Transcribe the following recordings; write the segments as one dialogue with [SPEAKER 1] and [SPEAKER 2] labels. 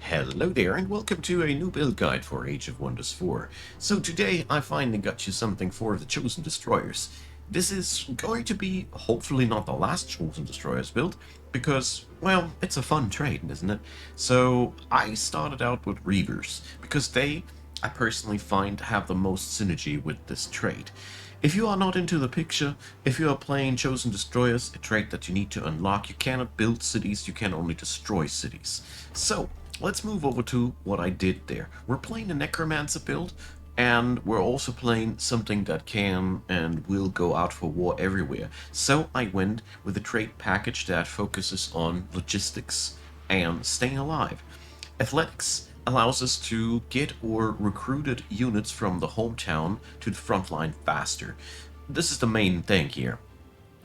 [SPEAKER 1] Hello there, and welcome to a new build guide for Age of Wonders 4. So today I finally got you something for the Chosen Destroyers. This is going to be hopefully not the last Chosen Destroyers build, because, well, it's a fun trade, isn't it? So I started out with Reavers, because I personally find, have the most synergy with this trait. If you are not into the picture, if you are playing Chosen Destroyers, a trait that you need to unlock, you cannot build cities, you can only destroy cities. So, let's move over to what I did there. We're playing a Necromancer build, and we're also playing something that can and will go out for war everywhere. So I went with a trait package that focuses on logistics and staying alive. Athletics allows us to get or recruited units from the hometown to the front line faster. This is the main thing here.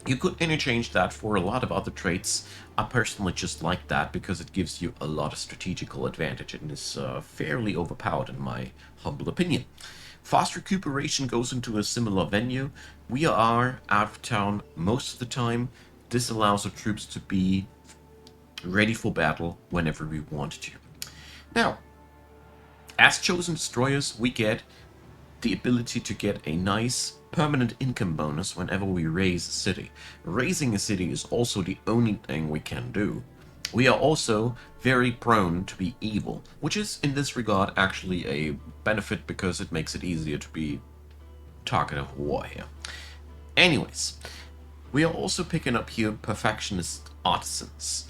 [SPEAKER 1] You could interchange that for a lot of other traits. I personally just like that because it gives you a lot of strategical advantage and is fairly overpowered in my humble opinion. Fast recuperation goes into a similar venue. We are out of town most of the time. This allows our troops to be ready for battle whenever we want to. Now, as chosen destroyers, we get the ability to get a nice permanent income bonus whenever we raise a city. Raising a city is also the only thing we can do. We are also very prone to be evil, which is in this regard actually a benefit because it makes it easier to be target of war here. Anyways, we are also picking up here perfectionist artisans.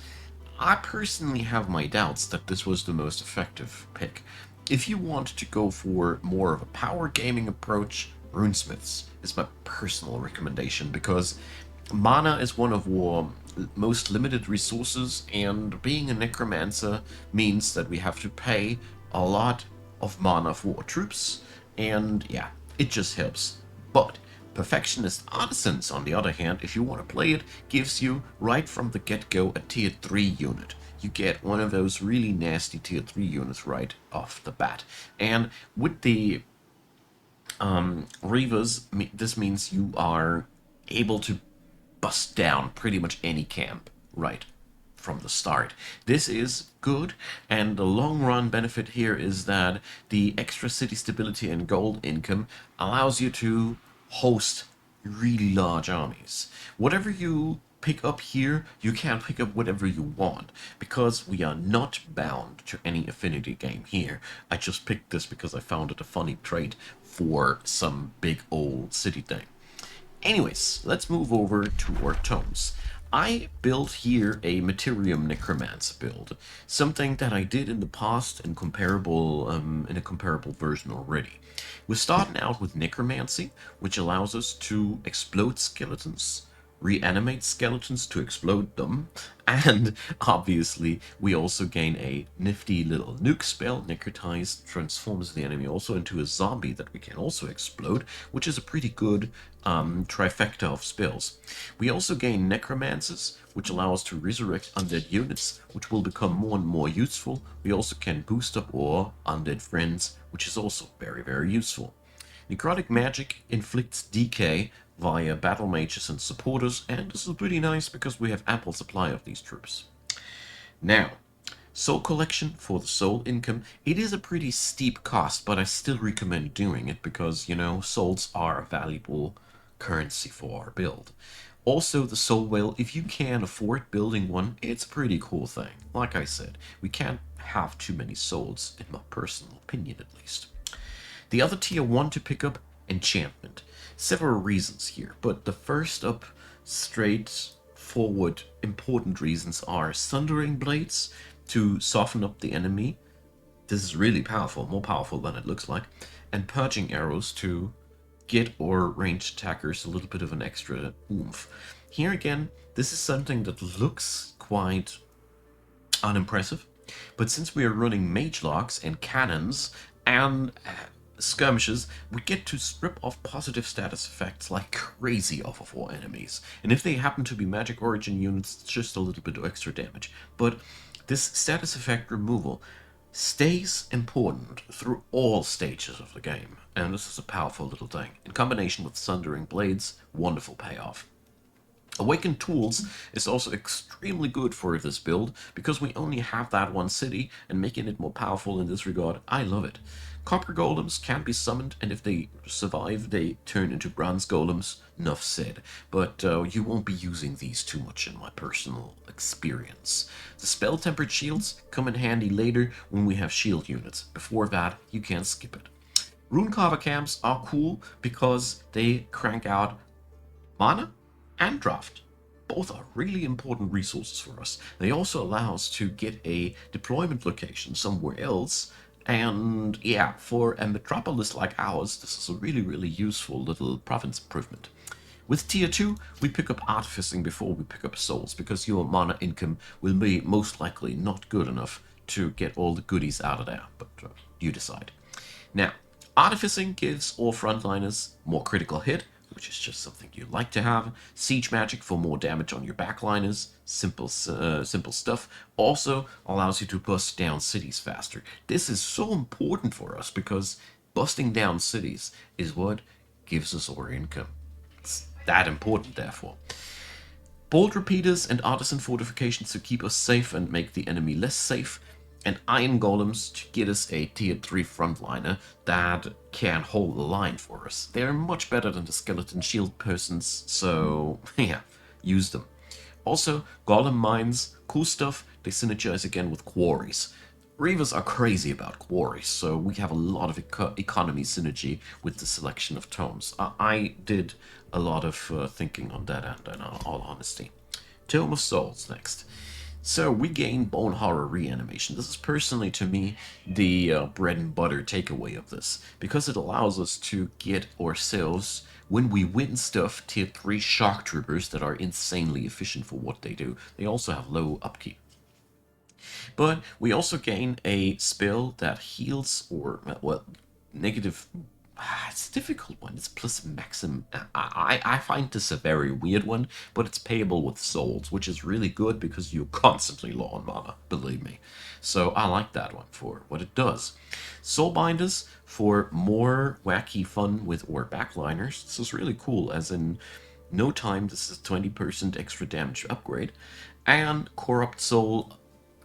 [SPEAKER 1] I personally have my doubts that this was the most effective pick. If you want to go for more of a power gaming approach, runesmiths is my personal recommendation because mana is one of our most limited resources, and being a necromancer means that we have to pay a lot of mana for our troops, and yeah, it just helps. But Perfectionist Artisans, on the other hand, if you want to play it, gives you right from the get-go a tier 3 unit. You get one of those really nasty tier 3 units right off the bat. And with the Reavers, this means you are able to bust down pretty much any camp right from the start. This is good, and the long run benefit here is that the extra city stability and gold income allows you to host really large armies. Whatever you pick up here, you can pick up whatever you want, because we are not bound to any affinity game here. I just picked this because I found it a funny trait for some big old city thing. Anyways, let's move over to our tomes. I built here a Materium Necromancer build, something that I did in the past in a comparable version already. We're starting out with Necromancy, which allows us to explode skeletons, reanimate skeletons to explode them, and obviously we also gain a nifty little nuke spell. Necrotize transforms the enemy also into a zombie that we can also explode, which is a pretty good trifecta of spells. We also gain Necromancers, which allow us to resurrect undead units, which will become more and more useful. We also can boost up our undead friends, which is also very, very useful. Necrotic magic inflicts decay via battle mages and supporters, and this is pretty nice because we have ample supply of these troops. Now, soul collection for the soul income. It is a pretty steep cost, but I still recommend doing it because, you know, souls are a valuable currency for our build. Also, the soul whale, if you can afford building one, it's a pretty cool thing. Like I said, we can't have too many souls, in my personal opinion at least. The other tier 1 to pick up, enchantment. Several reasons here, but the first up straightforward important reasons are Sundering Blades to soften up the enemy. This is really powerful, more powerful than it looks like. And Purging Arrows to get our ranged attackers a little bit of an extra oomph. Here again, this is something that looks quite unimpressive, but since we are running mage locks and cannons and skirmishes, we get to strip off positive status effects like crazy off of our enemies. And if they happen to be magic origin units, it's just a little bit of extra damage. But this status effect removal stays important through all stages of the game, and this is a powerful little thing. In combination with Sundering Blades, wonderful payoff. Awakened Tools is also extremely good for this build because we only have that one city, and making it more powerful in this regard, I love it. Copper golems can be summoned, and if they survive, they turn into bronze golems. Enough said. But you won't be using these too much in my personal experience. The spell tempered shields come in handy later when we have shield units. Before that, you can skip it. Rune Kava camps are cool because they crank out mana and draft. Both are really important resources for us. They also allow us to get a deployment location somewhere else. And yeah, for a metropolis like ours, this is a really, really useful little province improvement. With tier 2, we pick up artificing before we pick up souls, because your mana income will be most likely not good enough to get all the goodies out of there, but you decide. Now, artificing gives all frontliners more critical hit, which is just something you like to have. Siege magic for more damage on your backliners. Simple stuff. Also allows you to bust down cities faster. This is so important for us because busting down cities is what gives us our income. It's that important, therefore. Bolt repeaters and artisan fortifications to keep us safe and make the enemy less safe, and iron golems to get us a tier 3 frontliner that can hold the line for us. They're much better than the skeleton shield persons, so yeah, use them. Also, golem mines, cool stuff, they synergize again with quarries. Reavers are crazy about quarries, so we have a lot of economy synergy with the selection of tomes. I did a lot of thinking on that end, in all honesty. Tome of Souls next. So we gain Bone Horror Reanimation. This is personally, to me, the bread and butter takeaway of this, because it allows us to get ourselves, when we win stuff, tier 3 shock troopers that are insanely efficient for what they do. They also have low upkeep. But we also gain a spell that heals, or, well, negative. It's a difficult one. It's plus maximum. I find this a very weird one, but it's payable with souls, which is really good because you're constantly low on mana, believe me. So I like that one for what it does. Soulbinders for more wacky fun with or backliners. This is really cool, as in no time, this is 20% extra damage upgrade. And Corrupt Soul,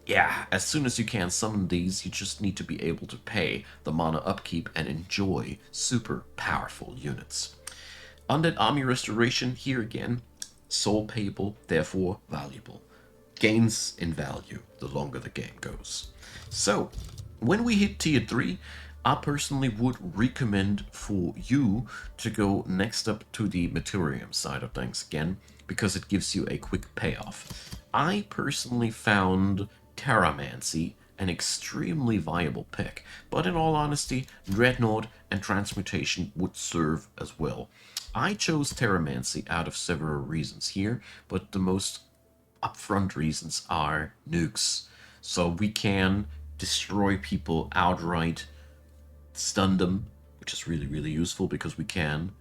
[SPEAKER 1] yeah, as soon as you can summon these, you just need to be able to pay the mana upkeep and enjoy super powerful units. Undead Army Restoration, here again, soul payable, therefore valuable. Gains in value the longer the game goes. So, when we hit tier 3, I personally would recommend for you to go next up to the Materium side of things again, because it gives you a quick payoff. I personally found Terramancy an extremely viable pick, but in all honesty, Dreadnought and Transmutation would serve as well. I chose Terramancy out of several reasons here, but the most upfront reasons are nukes. So we can destroy people outright, stun them, which is really, really useful because we can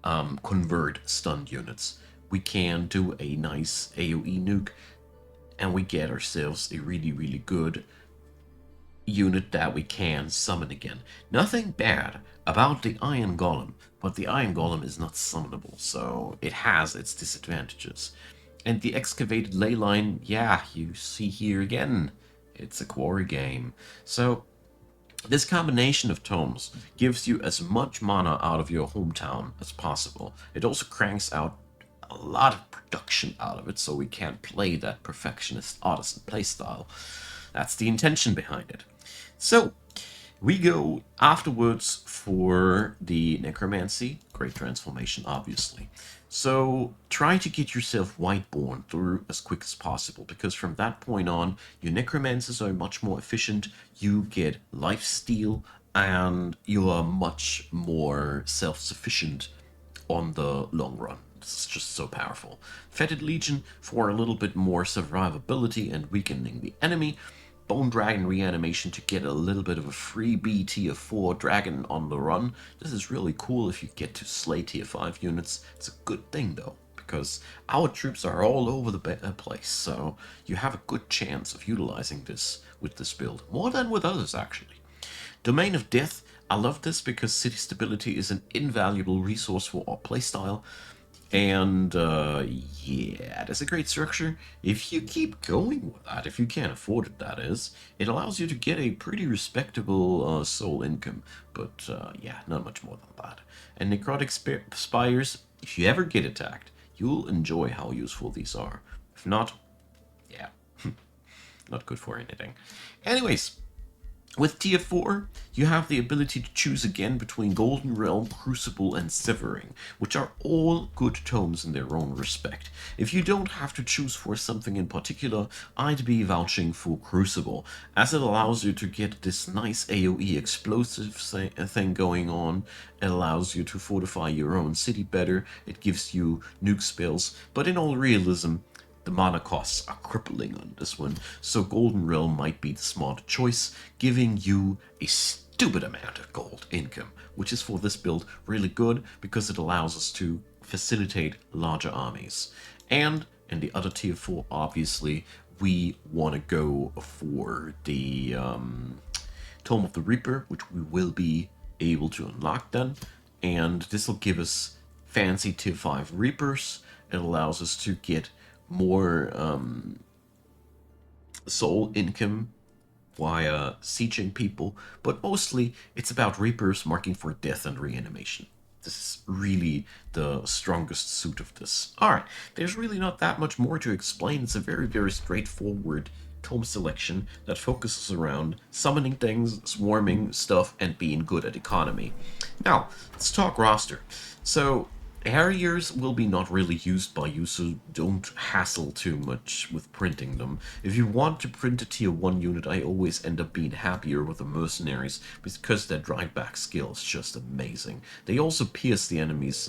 [SPEAKER 1] convert stunned units. We can do a nice AoE nuke, and we get ourselves a really, really good unit that we can summon again. Nothing bad about the Iron Golem, but the Iron Golem is not summonable, so it has its disadvantages. And the Excavated Ley Line, yeah, you see here again, it's a quarry game. So this combination of tomes gives you as much mana out of your hometown as possible. It also cranks out a lot of production out of it, so we can play that perfectionist artisan playstyle. That's the intention behind it. So, we go afterwards for the Necromancy, Great Transformation, obviously. So, try to get yourself Whiteborn through as quick as possible, because from that point on, your Necromancers are much more efficient, you get lifesteal, and you are much more self-sufficient on the long run. This is just so powerful. Fetid Legion for a little bit more survivability and weakening the enemy. Bone Dragon Reanimation to get a little bit of a free B tier 4 dragon on the run. This is really cool if you get to slay tier 5 units. It's a good thing though, because our troops are all over the place, so you have a good chance of utilizing this with this build. More than with others, actually. Domain of Death, I love this because city stability is an invaluable resource for our playstyle. And yeah, that's a great structure. If you keep going with that, if you can't afford it, that is, it allows you to get a pretty respectable soul income. But yeah, not much more than that. And necrotic spires, if you ever get attacked, you'll enjoy how useful these are. If not, yeah, not good for anything. Anyways, with tier 4, you have the ability to choose again between Golden Realm, Crucible, and Severing, which are all good tomes in their own respect. If you don't have to choose for something in particular, I'd be vouching for Crucible, as it allows you to get this nice AoE explosive thing going on. It allows you to fortify your own city better, it gives you nuke spells, but in all realism, the mana costs are crippling on this one, so Golden Realm might be the smart choice, giving you a stupid amount of gold income, which is for this build really good because it allows us to facilitate larger armies. And in the other tier 4, obviously, we want to go for the Tome of the Reaper, which we will be able to unlock then. And this will give us fancy tier 5 Reapers. It allows us to get more soul income via sieging people, but mostly it's about Reapers marking for death and reanimation. This is really the strongest suit of this. Alright, there's really not that much more to explain. It's a very, very straightforward tome selection that focuses around summoning things, swarming stuff, and being good at economy. Now, let's talk roster. So, Harriers will be not really used by you, so don't hassle too much with printing them. If you want to print a tier 1 unit, I always end up being happier with the mercenaries because their drive back skill is just amazing. They also pierce the enemy's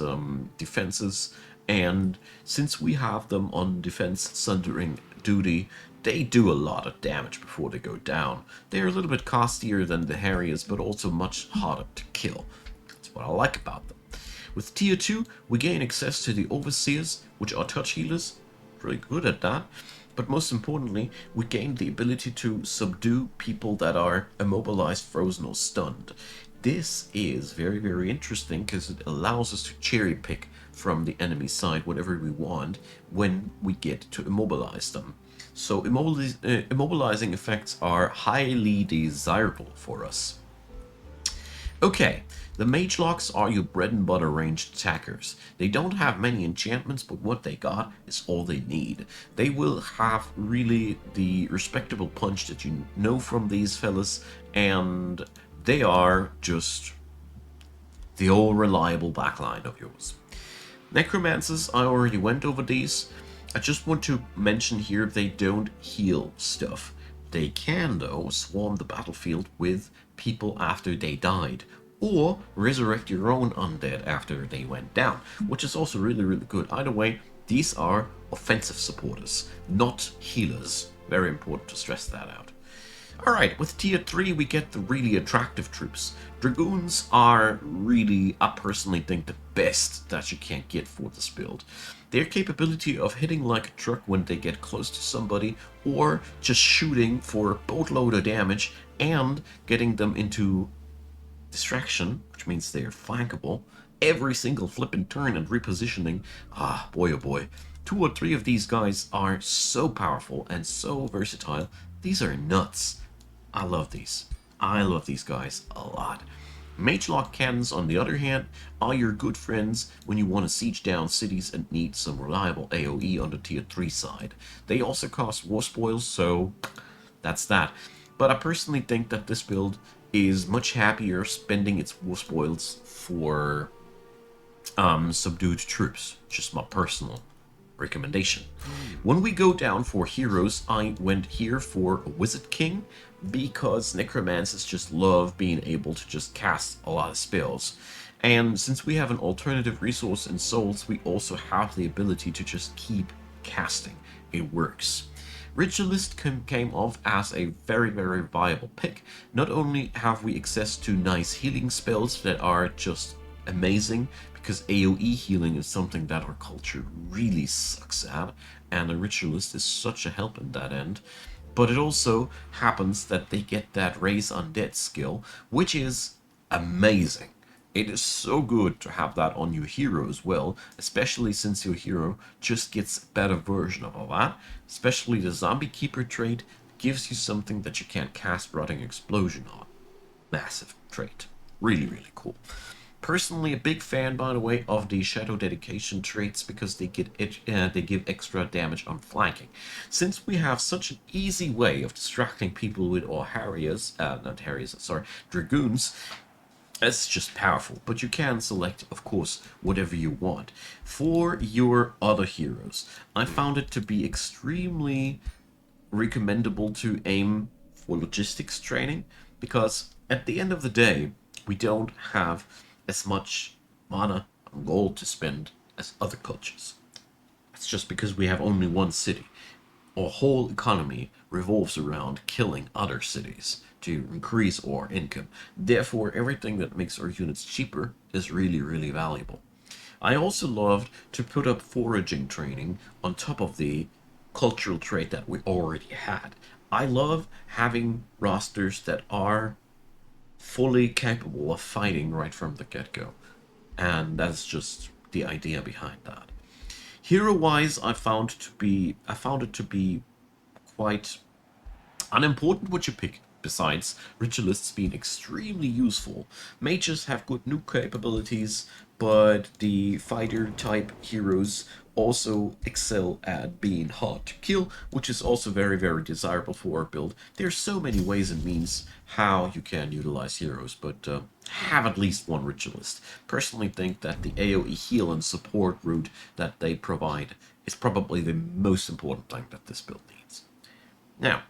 [SPEAKER 1] defenses, and since we have them on defense sundering duty, they do a lot of damage before they go down. They're a little bit costlier than the Harriers, but also much harder to kill. That's what I like about them. With tier 2, we gain access to the Overseers, which are touch healers, really good at that. But most importantly, we gain the ability to subdue people that are immobilized, frozen, or stunned. This is very, very interesting because it allows us to cherry pick from the enemy side whatever we want when we get to immobilize them. So immobilizing effects are highly desirable for us. Okay, the mage locks are your bread and butter ranged attackers. They don't have many enchantments, but what they got is all they need. They will have really the respectable punch that you know from these fellas, and they are just the all reliable backline of yours. Necromancers, I already went over these. I just want to mention here they don't heal stuff. They can, though, swarm the battlefield with people after they died, or resurrect your own undead after they went down, which is also really, really good. Either way, these are offensive supporters, not healers. Very important to stress that out. Alright, with tier 3 we get the really attractive troops. Dragoons are really, I personally think, the best that you can get for this build. Their capability of hitting like a truck when they get close to somebody, or just shooting for a boatload of damage and getting them into distraction, which means they're flankable, every single flip and turn and repositioning. Ah, boy oh boy. 2 or 3 of these guys are so powerful and so versatile. These are nuts. I love these. I love these guys a lot. Magelock cannons, on the other hand, are your good friends when you want to siege down cities and need some reliable AoE on the tier 3 side. They also cost war spoils, so that's that. But I personally think that this build is much happier spending its war spoils for subdued troops. Just my personal recommendation. When we go down for heroes, I went here for a Wizard King because necromancers just love being able to just cast a lot of spells. And since we have an alternative resource in souls, we also have the ability to just keep casting. It works. Ritualist came off as a very, very viable pick. Not only have we access to nice healing spells that are just amazing, because AoE healing is something that our culture really sucks at, and a Ritualist is such a help in that end. But it also happens that they get that Raise Undead skill, which is amazing. It is so good to have that on your hero as well, especially since your hero just gets a better version of all that. Especially the Zombie Keeper trait gives you something that you can't cast Rotting Explosion on. Massive trait. Really, really cool. Personally, a big fan, by the way, of the Shadow Dedication traits because they give extra damage on flanking. Since we have such an easy way of distracting people with our Harriers, not Harriers, sorry, Dragoons, it's just powerful. But you can select, of course, whatever you want. For your other heroes, I found it to be extremely recommendable to aim for logistics training because at the end of the day, we don't have as much mana and gold to spend as other cultures. It's just because we have only one city. Our whole economy revolves around killing other cities to increase our income. Therefore, everything that makes our units cheaper is really, really valuable. I also loved to put up foraging training on top of the cultural trait that we already had. I love having rosters that are fully capable of fighting right from the get-go. And that's just the idea behind that. Hero-wise, I found it to be quite unimportant what you pick, besides ritualists being extremely useful. Mages have good nuke capabilities, but the fighter type heroes also excel at being hard to kill, which is also very, very desirable for our build. There's so many ways and means how you can utilize heroes, but have at least one ritualist. Personally think that the AoE heal and support route that they provide is probably the most important thing that this build needs. Now,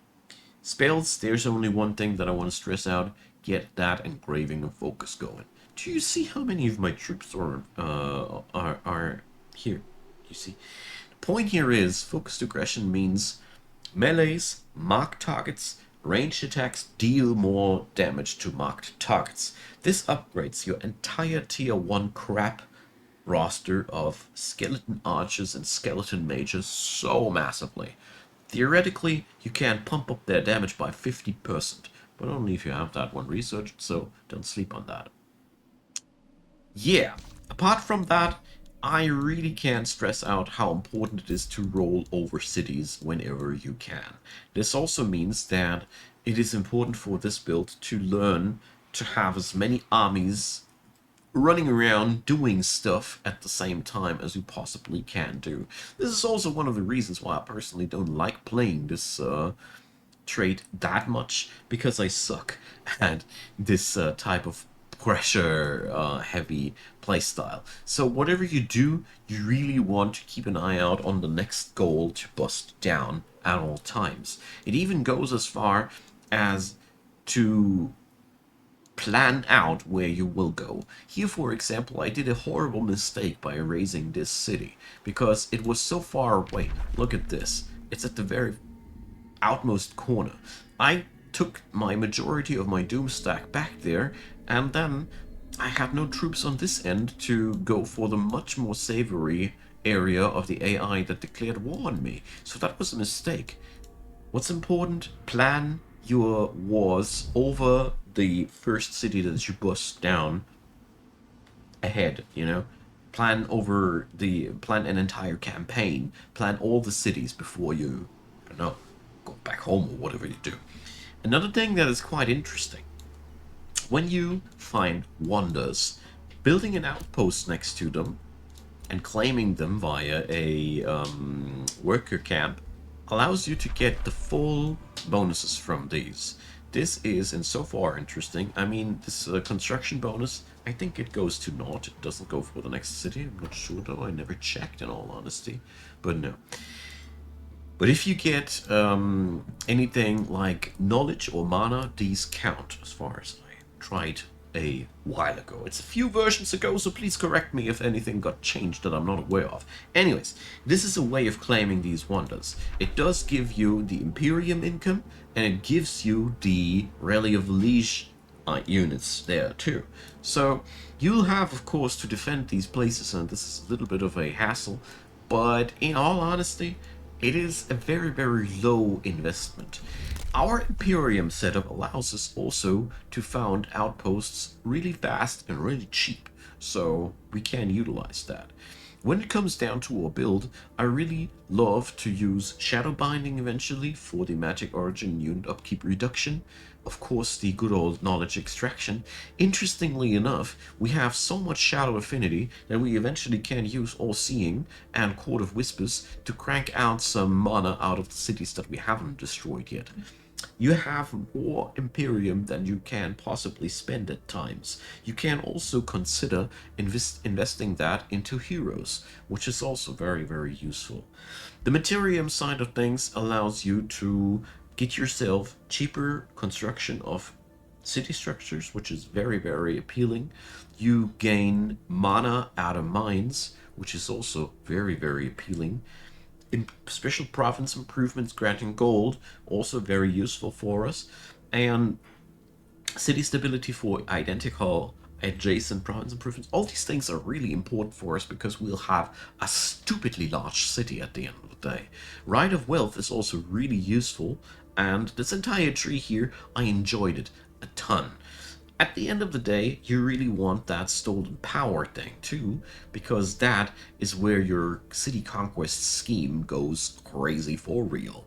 [SPEAKER 1] spells, there's only one thing that I want to stress out. Get that engraving and focus going. Do you see how many of my troops are here? You see? The point here is, focused aggression means melees, marked targets, ranged attacks deal more damage to marked targets. This upgrades your entire tier 1 crap roster of skeleton archers and skeleton mages so massively. Theoretically, you can pump up their damage by 50%, but only if you have that one researched, so don't sleep on that. Yeah, apart from that, I really can't stress out how important it is to roll over cities whenever you can. This also means that it is important for this build to learn to have as many armies running around doing stuff at the same time as you possibly can do. This is also one of the reasons why I personally don't like playing this trait that much, because I suck at this type of pressure heavy playstyle. So whatever you do, you really want to keep an eye out on the next goal to bust down at all times. It even goes as far as to plan out where you will go. Here, for example, I did a horrible mistake by erasing this city because it was so far away. Look at this. It's at the very outmost corner. I took my majority of my Doom stack back there, and then I had no troops on this end to go for the much more savory area of the AI that declared war on me. So that was a mistake. What's important? Plan your wars over the first city that you bust down ahead, you know? Plan an entire campaign. Plan all the cities before you, I don't know, go back home or whatever you do. Another thing that is quite interesting, when you find wonders, building an outpost next to them and claiming them via a worker camp allows you to get the full bonuses from these. This is insofar interesting. I mean, this construction bonus, I think it goes to naught. It doesn't go for the next city. I'm not sure though. I never checked in all honesty. But no. But if you get anything like knowledge or mana, these count as far as I tried a while ago. It's a few versions ago, so please correct me if anything got changed that I'm not aware of. Anyways, this is a way of claiming these wonders. It does give you the Imperium income, and it gives you the Rally of Liege units there too. So you'll have, of course, to defend these places, and this is a little bit of a hassle, but in all honesty, It is a very, very low investment. Our Imperium setup allows us also to found outposts really fast and really cheap, so we can utilize that. When it comes down to our build, I really love to use Shadow Binding eventually for the Magic Origin unit upkeep reduction. Of course, the good old Knowledge Extraction. Interestingly enough, we have so much Shadow Affinity that we eventually can use All Seeing and Court of Whispers to crank out some mana out of the cities that we haven't destroyed yet. You have more Imperium than you can possibly spend at times. You can also consider investing that into heroes, which is also very, very useful. The Materium side of things allows you to get yourself cheaper construction of city structures, which is very, very appealing. You gain mana out of mines, which is also very, very appealing. Special province improvements granting gold, also very useful for us. And city stability for identical adjacent province improvements. All these things are really important for us because we'll have a stupidly large city at the end of the day. Right of Wealth is also really useful, and this entire tree here, I enjoyed it a ton. At the end of the day, you really want that stolen power thing too, because that is where your city conquest scheme goes crazy for real.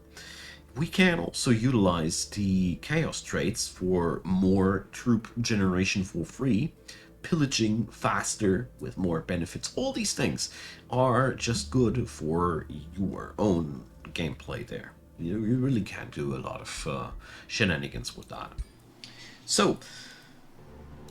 [SPEAKER 1] We can also utilize the chaos traits for more troop generation for free, pillaging faster with more benefits. All these things are just good for your own gameplay there. You really can do a lot of shenanigans with that. So,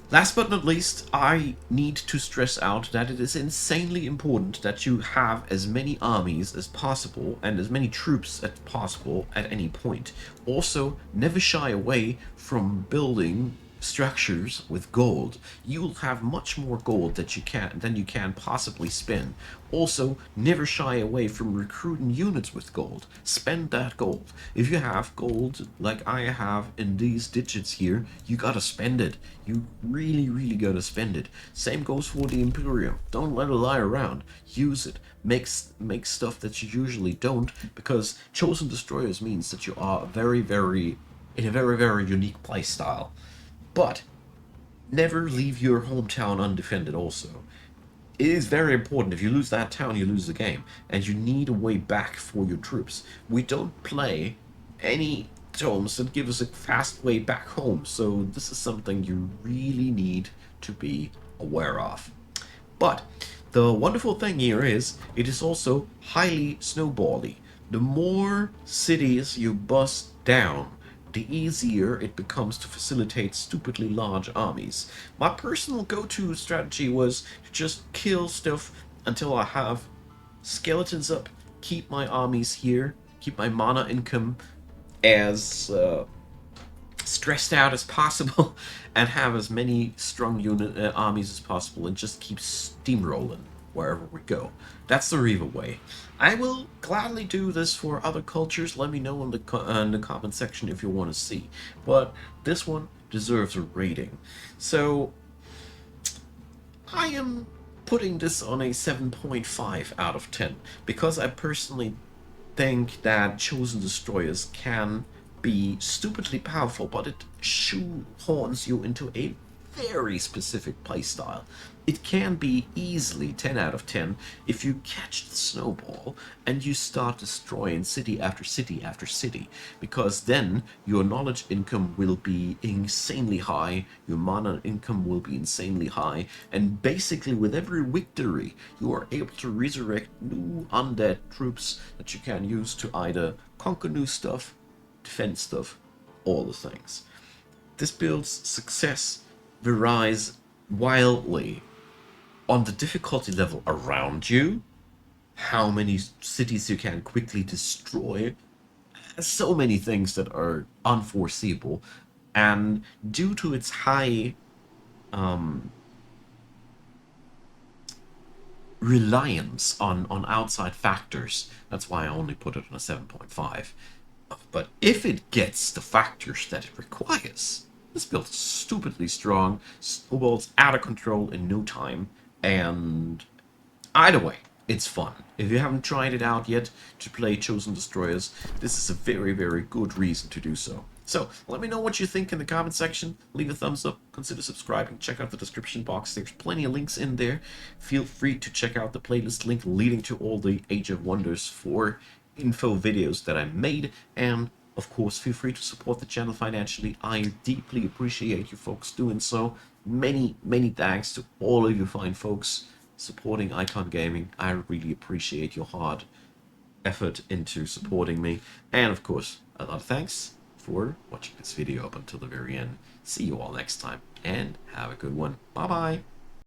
[SPEAKER 1] last but not least, I need to stress out that it is insanely important that you have as many armies as possible and as many troops as possible at any point. Also, never shy away from building structures with gold. You'll have much more gold that you can than you can possibly spend. Also, never shy away from recruiting units with gold. Spend that gold. If you have gold like I have in these digits here, you gotta spend it. You really, really gotta spend it. Same goes for the Imperium. Don't let it lie around. Use it. Make stuff that you usually don't, because Chosen Destroyers means that you are very, very in a very, very unique playstyle. But never leave your hometown undefended also. It is very important. If you lose that town, you lose the game. And you need a way back for your troops. We don't play any tomes that give us a fast way back home. So this is something you really need to be aware of. But the wonderful thing here is it is also highly snowbally. The more cities you bust down, the easier it becomes to facilitate stupidly large armies. My personal go-to strategy was to just kill stuff until I have skeletons up, keep my armies here, keep my mana income as stressed out as possible, and have as many strong unit armies as possible, and just keep steamrolling wherever we go. That's the Reaver way. I will gladly do this for other cultures. Let me know in the comment section if you want to see. But this one deserves a rating. So I am putting this on a 7.5 out of 10 because I personally think that Chosen Destroyers can be stupidly powerful, but it shoehorns you into a very specific playstyle. It can be easily 10 out of 10 if you catch the snowball and you start destroying city after city after city, because then your knowledge income will be insanely high, your mana income will be insanely high, and basically with every victory you are able to resurrect new undead troops that you can use to either conquer new stuff, defend stuff, all the things. This build's success varies wildly on the difficulty level around you, how many cities you can quickly destroy, so many things that are unforeseeable, and due to its high reliance on outside factors, that's why I only put it on a 7.5. But if it gets the factors that it requires, this build is stupidly strong, snowballs out of control in no time, and either way, It's fun. If you haven't tried it out yet to play Chosen Destroyers, this is a very, very good reason to do so. So, let me know what you think in the comment section. Leave a thumbs up, consider subscribing, check out the description box. There's plenty of links in there. Feel free to check out the playlist link leading to all the Age of Wonders 4 info videos that I made. And, of course, feel free to support the channel financially. I deeply appreciate you folks doing so. Many, many thanks to all of you fine folks supporting Icon Gaming. I really appreciate your hard effort into supporting me. And of course, a lot of thanks for watching this video up until the very end. See you all next time, and have a good one. Bye bye.